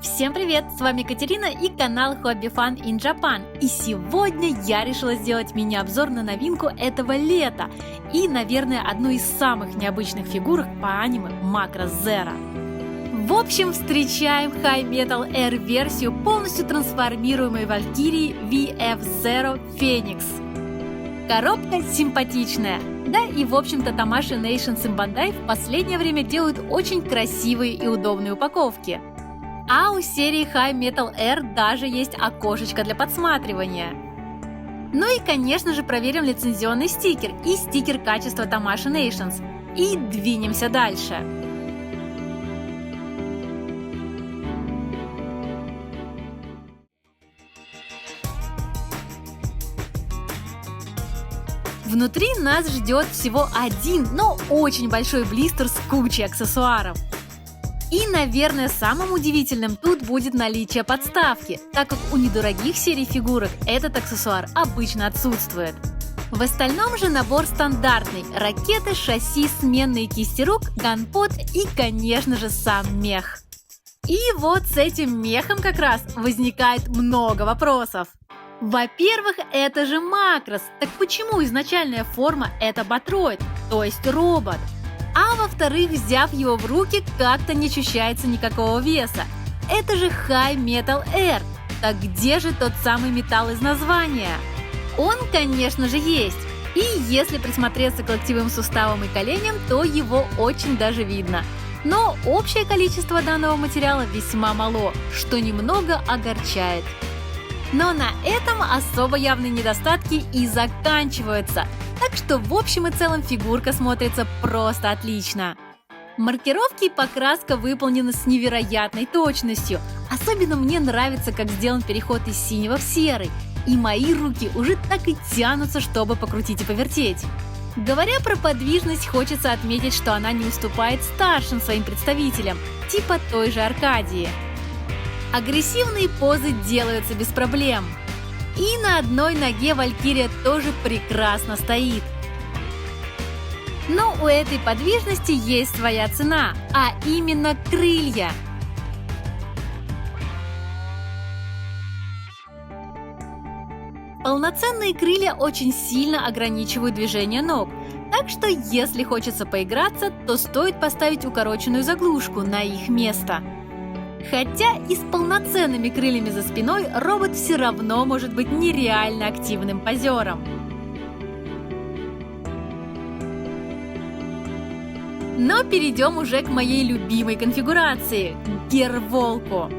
Всем привет! С вами Катерина и канал Hobby Fun in Japan. И сегодня я решила сделать мини-обзор на новинку этого лета и, наверное, одну из самых необычных фигурок по аниме Macross Zero. В общем, встречаем High Metal Air версию полностью трансформируемой Валькирии VF Zero Phoenix. Коробка симпатичная. Да и в общем-то Tamashii Nations и Bandai в последнее время делают очень красивые и удобные упаковки. А у серии High Metal Air даже есть окошечко для подсматривания. Ну и конечно же проверим лицензионный стикер и стикер качества Tamashii Nations. И двинемся дальше. Внутри нас ждет всего один, но очень большой блистер с кучей аксессуаров. И, наверное, самым удивительным тут будет наличие подставки, так как у недорогих серий фигурок этот аксессуар обычно отсутствует. В остальном же набор стандартный – ракеты, шасси, сменные кисти рук, ганпод и, конечно же, сам мех. И вот с этим мехом как раз возникает много вопросов. Во-первых, это же Macross, так почему изначальная форма это Botroid, то есть робот? А во-вторых, взяв его в руки, как-то не ощущается никакого веса. Это же High Metal Air, так где же тот самый металл из названия? Он, конечно же, есть. И если присмотреться к локтевым суставам и коленям, то его очень даже видно. Но общее количество данного материала весьма мало, что немного огорчает. Но на этом особо явные недостатки и заканчиваются. Так что в общем и целом фигурка смотрится просто отлично. Маркировки и покраска выполнены с невероятной точностью. Особенно мне нравится, как сделан переход из синего в серый. И мои руки уже так и тянутся, чтобы покрутить и повертеть. Говоря про подвижность, хочется отметить, что она не уступает старшим своим представителям, типа той же Аркадии. Агрессивные позы делаются без проблем. И на одной ноге Валькирия тоже прекрасно стоит. Но у этой подвижности есть своя цена, а именно крылья. Полноценные крылья очень сильно ограничивают движение ног, так что если хочется поиграться, то стоит поставить укороченную заглушку на их место. Хотя и с полноценными крыльями за спиной робот все равно может быть нереально активным позером. Но перейдем уже к моей любимой конфигурации – Герволку.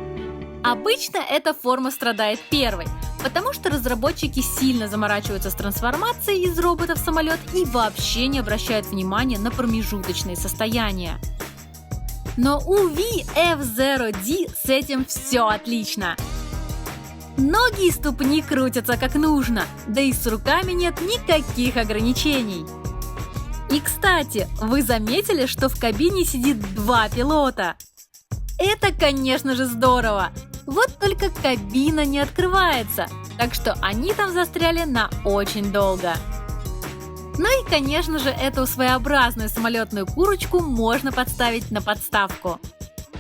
Обычно эта форма страдает первой, потому что разработчики сильно заморачиваются с трансформацией из робота в самолет и вообще не обращают внимания на промежуточные состояния. Но у VF-Zero-D с этим все отлично. Ноги и ступни крутятся как нужно, да и с руками нет никаких ограничений. И, кстати, вы заметили, что в кабине сидит два пилота? Это, конечно же, здорово. Вот только кабина не открывается, так что они там застряли на очень долго. Ну и, конечно же, эту своеобразную самолетную курочку можно подставить на подставку.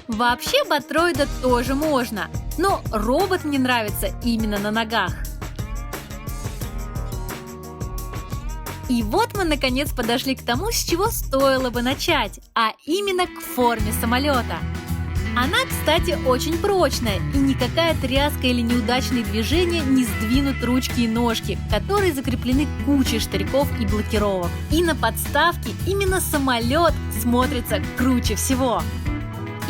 Вообще Ботроида тоже можно, но робот мне нравится именно на ногах. И вот мы наконец подошли к тому, с чего стоило бы начать, а именно к форме самолета. Она, кстати, очень прочная, и никакая тряска или неудачные движения не сдвинут ручки и ножки, которые закреплены кучей штырьков и блокировок. И на подставке именно самолет смотрится круче всего.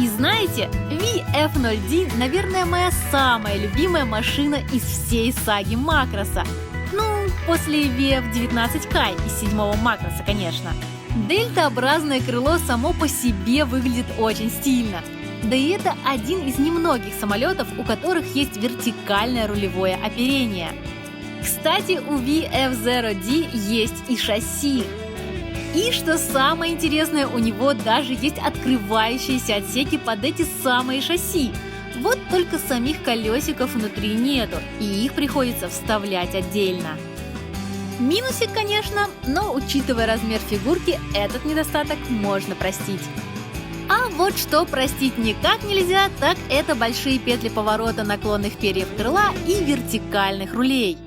И знаете, VF-0D, наверное, моя самая любимая машина из всей саги Макроса. Ну, после VF-19K из 7-го Макроса, конечно. Дельтообразное крыло само по себе выглядит очень стильно. Да и это один из немногих самолетов, у которых есть вертикальное рулевое оперение. Кстати, у VF-Zero-D есть и шасси. И что самое интересное, у него даже есть открывающиеся отсеки под эти самые шасси. Вот только самих колесиков внутри нету, и их приходится вставлять отдельно. Минусик, конечно, но учитывая размер фигурки, этот недостаток можно простить. А вот что простить никак нельзя, так это большие петли поворота наклонных перьев крыла и вертикальных рулей.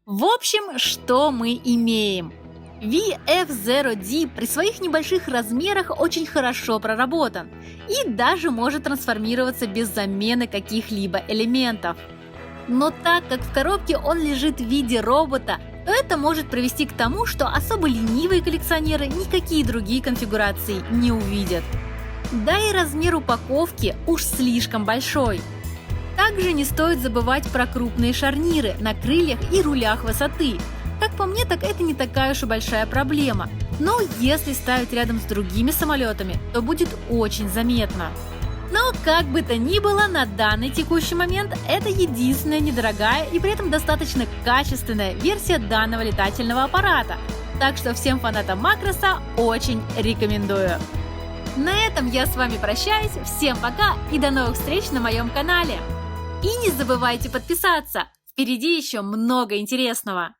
В общем, что мы имеем? VF0D при своих небольших размерах очень хорошо проработан и даже может трансформироваться без замены каких-либо элементов. Но так как в коробке он лежит в виде робота, то это может привести к тому, что особо ленивые коллекционеры никакие другие конфигурации не увидят. Да и размер упаковки уж слишком большой. Также не стоит забывать про крупные шарниры на крыльях и рулях высоты. Как по мне, так это не такая уж и большая проблема. Но если ставить рядом с другими самолетами, то будет очень заметно. Но как бы то ни было, на данный текущий момент это единственная недорогая и при этом достаточно качественная версия данного летательного аппарата. Так что всем фанатам Макроса очень рекомендую. На этом я с вами прощаюсь. Всем пока и до новых встреч на моем канале. И не забывайте подписаться. Впереди еще много интересного.